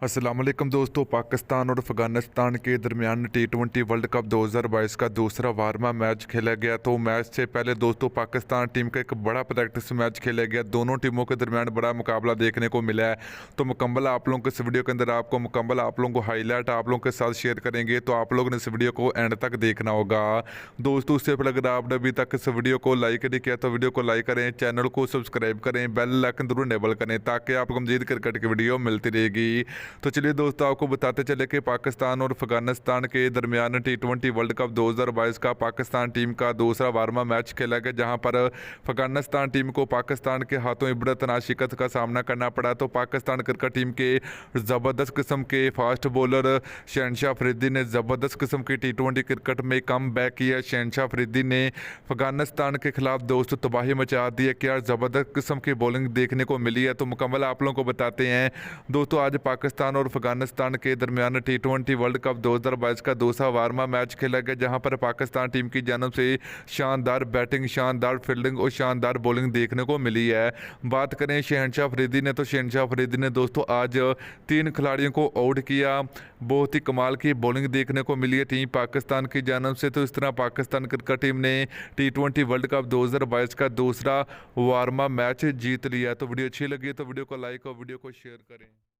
अस्सलाम वालेकुम दोस्तों। पाकिस्तान और अफ़गानिस्तान के दरमियान T20 वर्ल्ड कप 2022 का दूसरा वार्मा मैच खेला गया। तो मैच से पहले दोस्तों पाकिस्तान टीम का एक बड़ा प्रैक्टिस मैच खेला गया। दोनों टीमों के दरमियान बड़ा मुकाबला देखने को मिला है। तो मुकम्मल आप लोगों को इस वीडियो के अंदर आप लोगों को हाईलाइट आप लोगों के साथ शेयर करेंगे। तो आप लोगों ने इस वीडियो को एंड तक देखना होगा दोस्तों। उससे पहले अगर आपने अभी तक इस वीडियो को लाइक नहीं किया तो वीडियो को लाइक करें, चैनल को सब्सक्राइब करें, बेल आइकन जरूर इनेबल करें ताकि आपको मजीद क्रिकेट की वीडियो मिलती रहेगी। तो चलिए दोस्तों आपको बताते चले कि पाकिस्तान और अफगानिस्तान के दरमियान T20 वर्ल्ड कप 2022 का पाकिस्तान टीम का दूसरा वार्मा मैच खेला गया, जहां पर अफगानिस्तान टीम को पाकिस्तान के हाथों इबरतनाक शिकस्त का सामना करना पड़ा। तो पाकिस्तान क्रिकेट टीम के ज़बरदस्त किस्म के फास्ट बॉलर शहनशाह अफरीदी ने ज़बरदस्त किस्म की T20 क्रिकेट में कम बैक किया। शहनशाह अफरीदी ने अफगानिस्तान के खिलाफ दोस्तों तबाही मचा दी है। क्या ज़बरदस्त किस्म की बॉलिंग देखने को मिली है, तो मुकम्मल आप लोगों को बताते हैं दोस्तों। आज पाकिस्तान और अफगानिस्तान के दरमियान T20 वर्ल्ड कप 2022 का दूसरा वार्मा मैच खेला गया, जहां पर पाकिस्तान टीम की जानब से शानदार बैटिंग, शानदार फील्डिंग और शानदार बॉलिंग देखने को मिली है। बात करें शहनशाह अफरीदी ने, तो शहनशाह अफरीदी ने दोस्तों आज 3 खिलाड़ियों को आउट किया। बहुत ही कमाल की बॉलिंग देखने को मिली है टीम पाकिस्तान की जानब से। तो इस तरह पाकिस्तान क्रिकेट टीम ने T20 वर्ल्ड कप 2022 का दूसरा वार्मा मैच जीत लिया। तो वीडियो अच्छी लगी तो वीडियो को लाइक और वीडियो को शेयर करें।